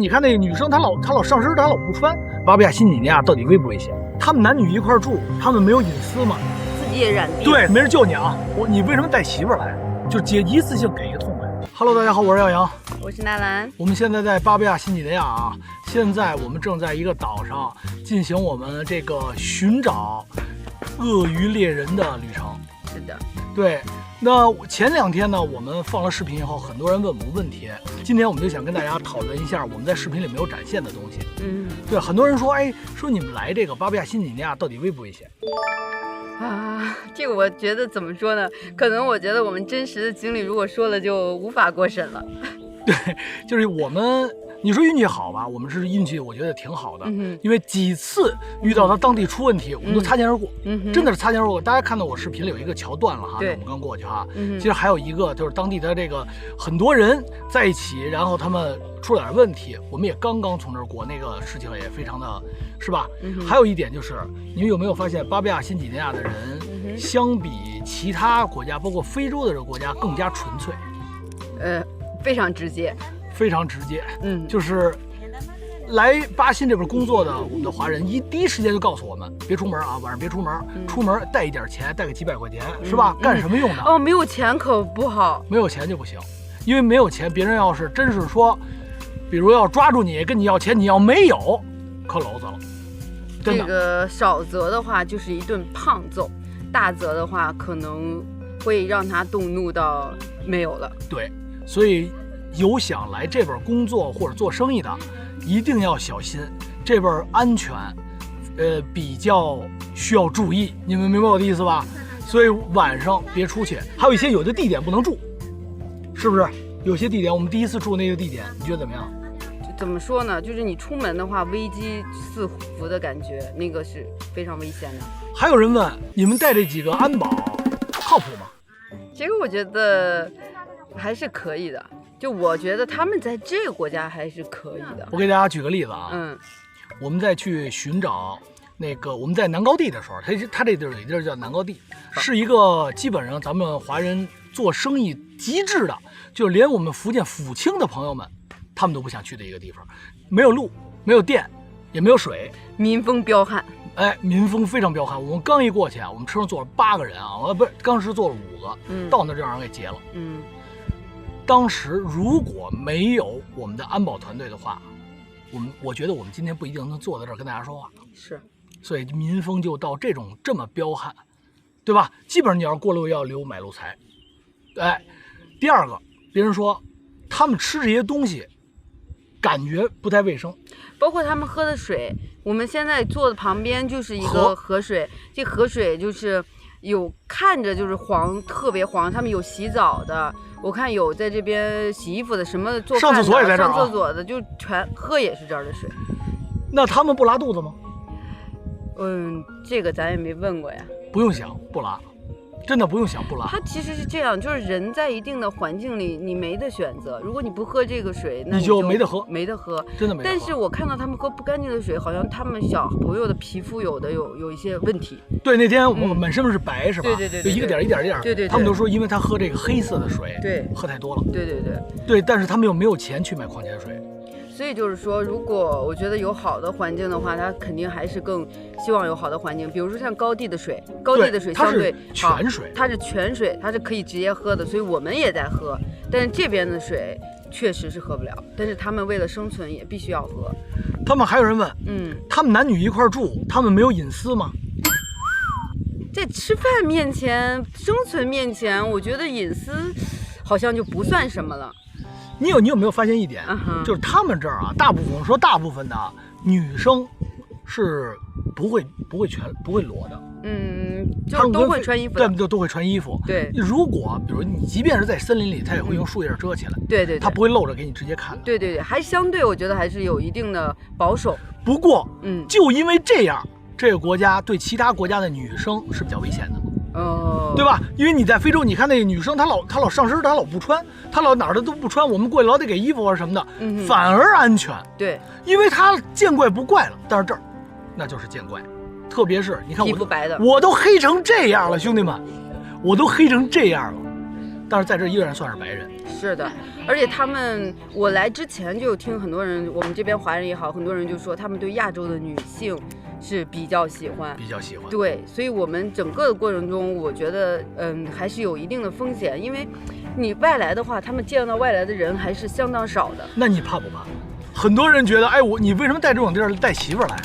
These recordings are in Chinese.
你看那个女生，她老上身，她老不穿。巴布亚新几内亚到底危不危险？他们男女一块住，他们没有隐私吗？自己也染病。对，没人救你啊！你为什么带媳妇儿来？就一次性给一个痛快。Hello， 大家好，我是耀阳，我是纳兰。我们现在在巴布亚新几内亚啊，现在我们正在一个岛上进行我们这个寻找鳄鱼猎人的旅程。是的，对。那前2天呢，我们放了视频以后，很多人问我们问题。今天我们就想跟大家讨论一下我们在视频里没有展现的东西。对，很多人说，说你们来这个巴布亚新几内亚到底危不危险？啊，这个我觉得怎么说呢？可能我觉得我们真实的经历，如果说了就无法过审了。对，就是我们。你说运气好吧，我们是运气，我觉得挺好的，因为几次遇到他当地出问题，我们都擦肩而过，真的是擦肩而过。大家看到我视频里有一个桥断了哈，我们刚过去哈，其实还有一个就是当地的这个很多人在一起，然后他们出了点问题，我们也刚刚从这儿过，那个事情也非常的，是吧？还有一点就是，你们有没有发现巴布亚新几内亚的人，相比其他国家，包括非洲的这个国家更加纯粹？非常直接。非常直接，就是来巴新这边工作的我们的华人，第一时间就告诉我们别出门啊，晚上别出门，出门带一点钱，带个几百块钱，是吧？干什么用的？哦，没有钱可不好，没有钱就不行，因为没有钱，别人要是真是说，比如要抓住你，跟你要钱，你要没有，可篓子了。真的。这个少则的话就是一顿胖揍，大则的话可能会让他动怒到没有了。对，所以。有想来这边工作或者做生意的，一定要小心，这边安全，比较需要注意。你们明白我的意思吧？所以晚上别出去，还有一些有的地点不能住，是不是？有些地点，我们第一次住那个地点，你觉得怎么样？怎么说呢？就是你出门的话，危机四伏的感觉，那个是非常危险的。还有人问，你们带这几个安保靠谱吗？这个我觉得还是可以的。就我觉得他们在这个国家还是可以的。我给大家举个例子啊，我们在去寻找那个我们在南高地的时候，他这地儿有一地儿叫南高地，是一个基本上咱们华人做生意极致的，就连我们福建福清的朋友们，他们都不想去的一个地方，没有路，没有电，也没有水，民风彪悍。民风非常彪悍。我们刚一过去啊，我们车上坐了8个人啊，不是，当时坐了5个，到那就让人给劫了。当时如果没有我们的安保团队的话，我觉得我们今天不一定能坐在这儿跟大家说话。是，所以民风就到这么彪悍，对吧？基本上你要过路要留买路财。第二个，别人说他们吃这些东西感觉不太卫生，包括他们喝的水。我们现在坐的旁边就是一个河水，这河水就是有看着就是黄，特别黄。他们有洗澡的。我看有在这边洗衣服的，什么做饭的，上厕所也在这儿，上厕所的就全喝也是这儿的水。那他们不拉肚子吗？这个咱也没问过呀。不用想，不拉，真的不用想，不拉。它其实是这样，就是人在一定的环境里，你没得选择。如果你不喝这个水，那你就没得喝，没得喝，真的没得喝。但是我看到他们喝不干净的水，好像他们小朋友的皮肤有一些问题。对，那天我们满身是白，是吧？对，就一个点一点一点。对，他们都说，因为他喝这个黑色的水，对，喝太多了。对，但是他们又没有钱去买矿泉水。所以就是说，如果我觉得有好的环境的话，它肯定还是更希望有好的环境。比如说像高地的水，高地的水相对泉水，它是泉水，它是可以直接喝的，所以我们也在喝。但是这边的水确实是喝不了，但是他们为了生存也必须要喝。他们还有人问，他们男女一块住，他们没有隐私吗？在吃饭面前、生存面前，我觉得隐私好像就不算什么了。你有没有发现一点，就是他们这儿啊，大部分的女生是不会裸的，就是都会穿衣服的，对，都会穿衣服。对，如果比如你即便是在森林里，他也会用树叶遮起来。对，他不会露着给你直接看的。对，还相对我觉得还是有一定的保守。不过，就因为这样，这个国家对其他国家的女生是比较危险的。对吧？因为你在非洲，你看那个女生，她老上身，她老不穿，她老哪儿的都不穿，我们过去老得给衣服啊什么的，反而安全。对，因为她见怪不怪了。但是这儿，那就是见怪，特别是你看皮肤白的，我都黑成这样了，兄弟们，我都黑成这样了，但是在这依然算是白人。是的，而且我来之前就有听很多人，我们这边华人也好，很多人就说他们对亚洲的女性是比较喜欢。对，所以我们整个的过程中，我觉得还是有一定的风险，因为你外来的话，他们见到外来的人还是相当少的。那你怕不怕？很多人觉得，哎，你为什么带这种地儿带媳妇儿来？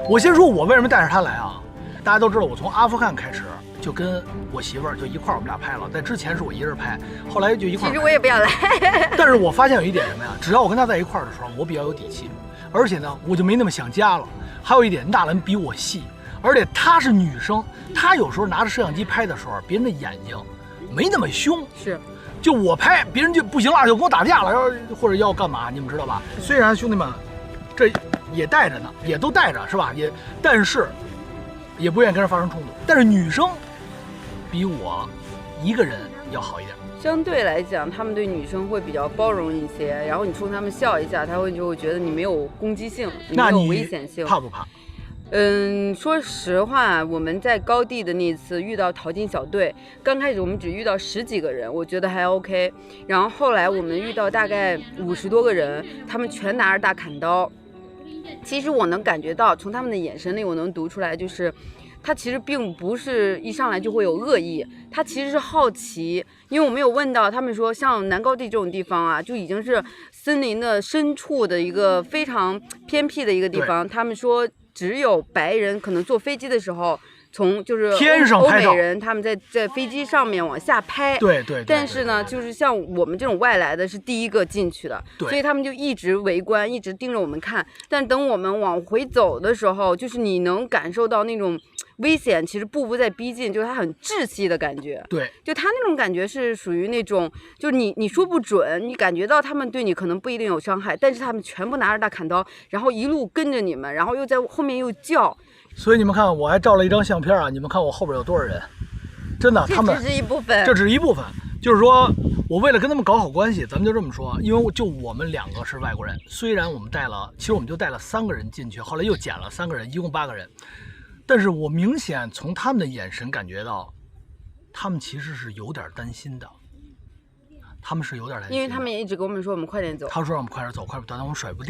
我先说我为什么带着她来啊？大家都知道，我从阿富汗开始就跟我媳妇儿就一块儿，我们俩拍了。在之前是我一人拍，后来就一块儿。其实我也不想来，但是我发现有一点什么呀？只要我跟她在一块儿的时候，我比较有底气，而且呢，我就没那么想家了。还有一点，纳兰比我细，而且她是女生，她有时候拿着摄像机拍的时候，别人的眼睛没那么凶。是。就我拍，别人就不行了，就跟我打架了，或者要干嘛，你们知道吧？虽然兄弟们，这也带着呢，也都带着是吧？但是也不愿意跟人发生冲突。但是女生比我一个人要好一点。相对来讲，他们对女生会比较包容一些，然后你冲他们笑一下，就会觉得你没有攻击性，你没有危险性。怕不怕？说实话，我们在高地的那次遇到淘金小队，刚开始我们只遇到10几个人，我觉得还 OK。然后后来我们遇到大概50多个人，他们全拿着大砍刀。其实我能感觉到，从他们的眼神里我能读出来，就是他其实并不是一上来就会有恶意，他其实是好奇。因为我没有问到，他们说像南高地这种地方啊，就已经是森林的深处的一个非常偏僻的一个地方，他们说只有白人可能坐飞机的时候，从就是天上欧美人他们在飞机上面往下拍。对。但是呢，就是像我们这种外来的是第一个进去的，所以他们就一直围观，一直盯着我们看。但等我们往回走的时候，就是你能感受到那种危险其实步步在逼近，就是他很窒息的感觉。对，就他那种感觉是属于那种，就是你说不准，你感觉到他们对你可能不一定有伤害，但是他们全部拿着大砍刀，然后一路跟着你们，然后又在后面又叫。所以你们看，我还照了一张相片啊！你们看我后边有多少人？真的，他们这只是一部分，这只是一部分。就是说我为了跟他们搞好关系，咱们就这么说，因为就我们2个是外国人，虽然我们其实我们就带了3个人进去，后来又减了3个人，一共8个人。但是我明显从他们的眼神感觉到，他们其实是有点担心的。因为他们也一直跟我们说我们快点走。他说让我们快点走，但我们甩不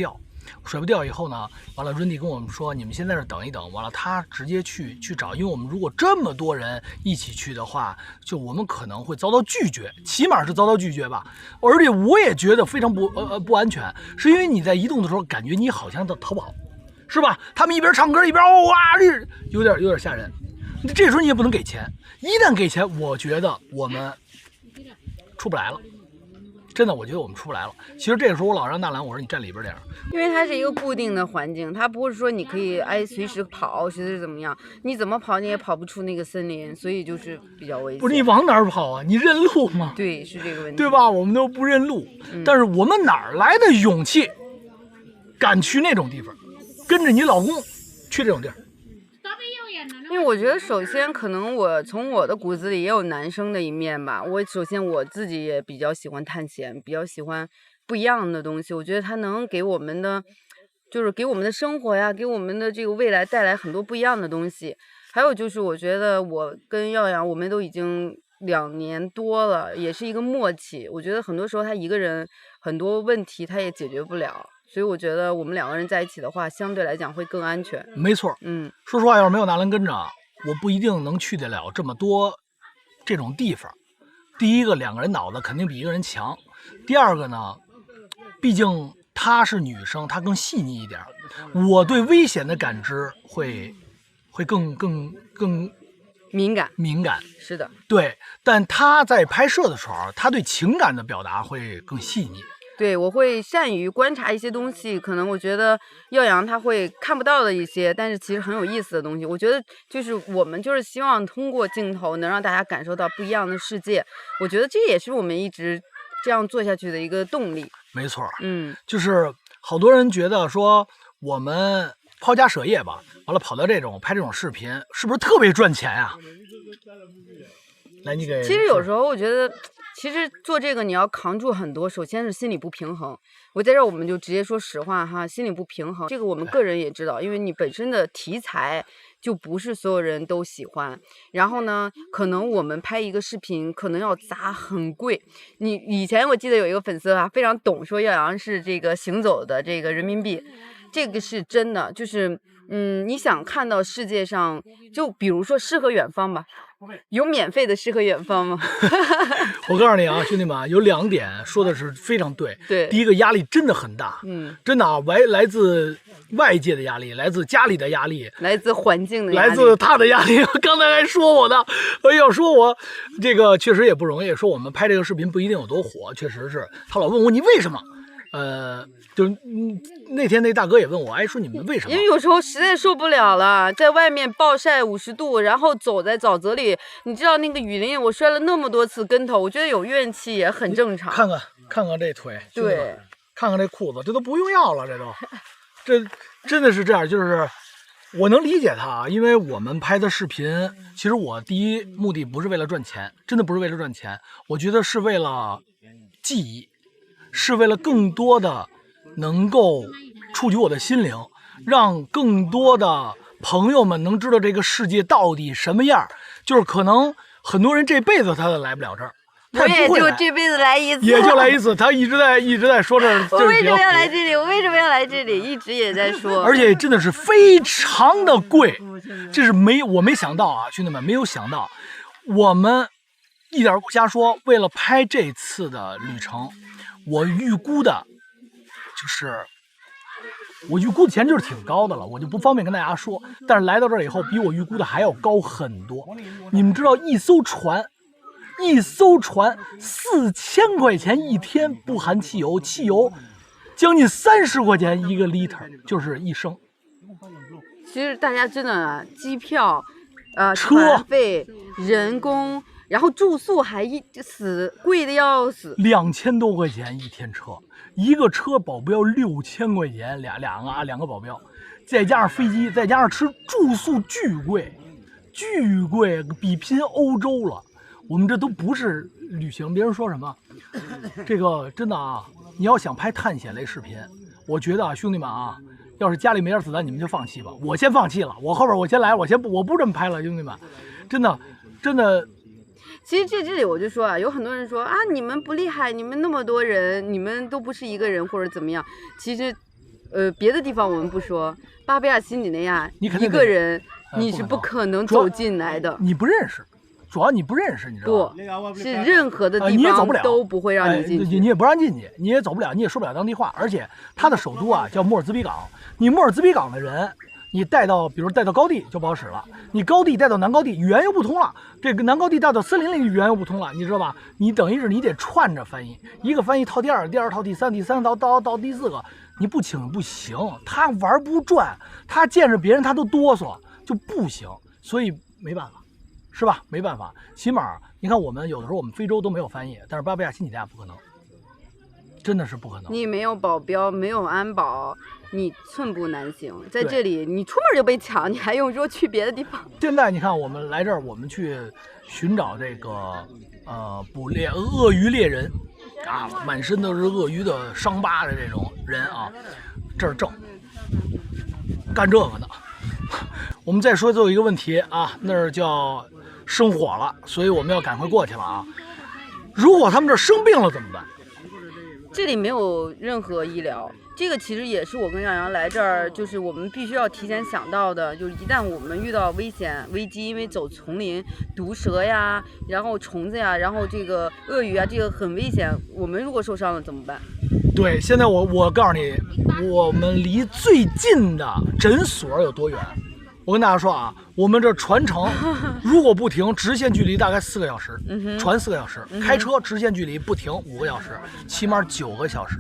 掉以后呢，完了 Randy 跟我们说你们先在这等一等，完了他直接去找，因为我们如果这么多人一起去的话，就我们可能会遭到拒绝，起码是遭到拒绝吧。而且我也觉得非常不安全，是因为你在移动的时候感觉你好像在逃跑，是吧？他们一边唱歌一边哇，有点吓人。这时候你也不能给钱，一旦给钱，我觉得我们出不来了。真的，我觉得我们出不来了。其实这个时候我老让纳兰，我说你站里边点，因为它是一个固定的环境，它不是说你可以随时跑，随时怎么样，你怎么跑你也跑不出那个森林，所以就是比较危险。不是你往哪儿跑啊？你认路吗？对，是这个问题，对吧？我们都不认路，但是我们哪儿来的勇气，敢去那种地方，跟着你老公去这种地儿？因为我觉得首先可能我从我的骨子里也有男生的一面吧，首先我自己也比较喜欢探险，比较喜欢不一样的东西，我觉得它能给我们的生活呀，给我们的这个未来带来很多不一样的东西。还有就是我觉得我跟耀阳我们都已经2年多了，也是一个默契，我觉得很多时候他一个人很多问题他也解决不了，所以我觉得我们2个人在一起的话，相对来讲会更安全。没错，说实话，要是没有纳兰跟着，我不一定能去得了这么多这种地方。第一个，2个人脑子肯定比1个人强；第二个呢，毕竟她是女生，她更细腻一点，我对危险的感知会更敏感。是的，对。但她在拍摄的时候，她对情感的表达会更细腻。对，我会善于观察一些东西，可能我觉得耀阳他会看不到的一些，但是其实很有意思的东西。我觉得就是我们就是希望通过镜头能让大家感受到不一样的世界，我觉得这也是我们一直这样做下去的一个动力。没错，就是好多人觉得说我们抛家舍业吧，完了跑到拍这种视频，是不是特别赚钱呀？来，你给。其实有时候我觉得。其实做这个你要扛住很多，首先是心理不平衡。我在这我们就直接说实话哈，心理不平衡，这个我们个人也知道，因为你本身的题材就不是所有人都喜欢。然后呢，可能我们拍一个视频可能要砸很贵。你以前我记得有一个粉丝啊，非常懂，说耀阳是这个行走的这个人民币，这个是真的，就是你想看到世界上，就比如说诗和远方吧，有免费的诗和远方吗？我告诉你啊，兄弟们，有2点说的是非常对。对，第一个压力真的很大，真的啊，来自外界的压力，来自家里的压力，来自环境的压力，来自他的压力。刚才还说我呢，要说我这个确实也不容易。说我们拍这个视频不一定有多火，确实是。他老问我你为什么？就是那天那大哥也问我，说你们为什么？因为有时候实在受不了了，在外面暴晒50度，然后走在沼泽里，你知道那个雨林，我摔了那么多次跟头，我觉得有怨气也很正常。看看这腿，对，看看这裤子，这都不用要了，这真的是这样。就是我能理解他，因为我们拍的视频，其实我第一目的不是为了赚钱，真的不是为了赚钱，我觉得是为了记忆，是为了更多的能够触及我的心灵，让更多的朋友们能知道这个世界到底什么样。就是可能很多人这辈子他都来不了这儿，我也就这辈子来一次，也就来一次。他一直在说这儿，我为什么要来这里？我为什么要来这里？一直也在说，而且真的是非常的贵，这是我没想到啊，兄弟们没有想到，我们一点不瞎说，为了拍这次的旅程，我预估的钱就是挺高的了，我就不方便跟大家说。但是来到这儿以后，比我预估的还要高很多。你们知道，一艘船4000块钱一天，不含汽油，汽油将近30块钱1个 liter， 就是1升。其实大家真的啊，机票、车船费、人工，然后住宿还贵的要死，2000多块钱一天车，一个车保镖6000块钱，两个保镖，再加上飞机，再加上吃，住宿巨贵，比拼欧洲了。我们这都不是旅行，别人说什么，这个真的啊，你要想拍探险类视频，我觉得啊，兄弟们啊，要是家里没点子弹，你们就放弃吧。我先放弃了，我后边我先来，我不这么拍了，兄弟们，真的。其实这里我就说啊，有很多人说啊，你们不厉害，你们那么多人，你们都不是一个人或者怎么样。其实，别的地方我们不说，巴布亚新几内亚一个人你是不可能走进来的，你不认识。主要你不认识，你知道吗？不是任何的地方都不会让你进去，你也不让进去，你也走不了，你也说不了当地话。而且它的首都啊叫莫尔兹比港，你莫尔兹比港的人，你比如带到高地就不好使了，你高地带到南高地语言又不通了，这个南高地带到森林里语言又不通了，你知道吧？你等于是你得串着翻译，一个翻译套第二，第二套第三，第三到第4个，你不请不行，他玩不转，他见着别人他都哆嗦，就不行，所以没办法。是吧？没办法，起码你看，我们有的时候我们非洲都没有翻译，但是巴布亚新几内亚不可能，真的是不可能。你没有保镖，没有安保，你寸步难行。在这里，你出门就被抢，你还用说去别的地方？现在你看，我们来这儿，我们去寻找这个捕猎鳄鱼猎人啊，满身都是鳄鱼的伤疤的这种人啊，这儿正干这个呢。我们再说最后一个问题啊，那儿叫生火了，所以我们要赶快过去了啊。如果他们这生病了怎么办？这里没有任何医疗，这个其实也是我跟杨洋来这儿，就是我们必须要提前想到的，就是一旦我们遇到危机，因为走丛林，毒蛇呀，然后虫子呀，然后这个鳄鱼啊，这个很危险，我们如果受伤了怎么办？对，现在我告诉你，我们离最近的诊所有多远？我跟大家说啊，我们这船程如果不停，直线距离大概4个小时，船4个小时，开车直线距离不停5个小时，起码9个小时，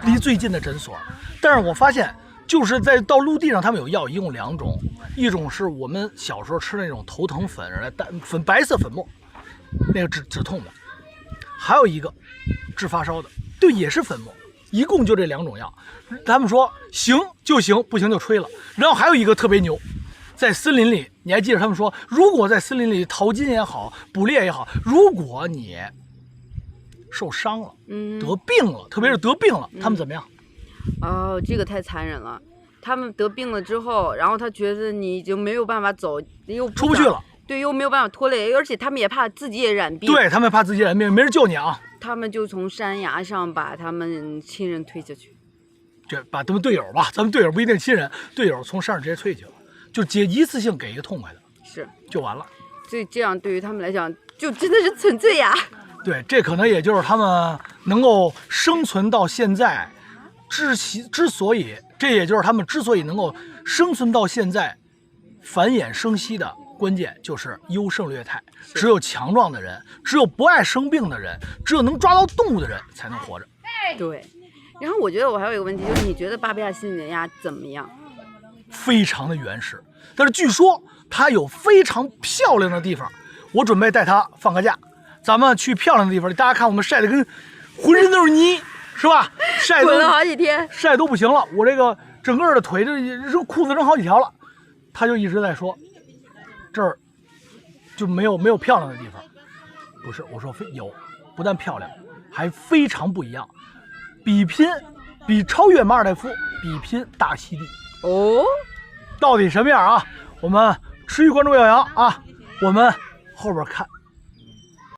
离最近的诊所。但是我发现，就是到陆地上，他们有药，一共2种，一种是我们小时候吃那种头疼粉，白色粉末，那个止痛的，还有一个治发烧的，对，也是粉末。一共就这2种药，他们说行就行，不行就吹了。然后还有一个特别牛，在森林里，你还记得他们说，如果在森林里淘金也好，捕猎也好，如果你受伤了，得病了，特别是得病了，他们怎么样？哦，这个太残忍了。他们得病了之后，然后他觉得你已经没有办法走，又出不去了。对，又没有办法拖累，而且他们也怕自己也染病。对他们怕自己染病，没人救你啊。他们就从山崖上把他们亲人推下去。这把他们队友吧，咱们队友不一定亲人，队友从山上直接推下去了，就一次性给一个痛快的，是就完了。所以这样对于他们来讲，就真的是纯粹呀。对，这可能也就是他们能够生存到现在，这也就是他们之所以能够生存到现在，繁衍生息的关键就是优胜劣汰。只有强壮的人，只有不爱生病的人，只有能抓到动物的人才能活着。对。然后我觉得我还有一个问题，就是你觉得巴布亚新几内亚怎么样？非常的原始，但是据说它有非常漂亮的地方。我准备带它放个假，咱们去漂亮的地方。大家看我们晒得跟浑身都是泥，是吧？晒滚了好几天，晒都不行了。我这个整个的腿这裤子扔好几条了。他就一直在说，这儿就没有漂亮的地方。不是，我说有，不但漂亮，还非常不一样。比超越马尔代夫，比拼大溪地哦，到底什么样啊？我们持续关注耀阳啊，我们后边看。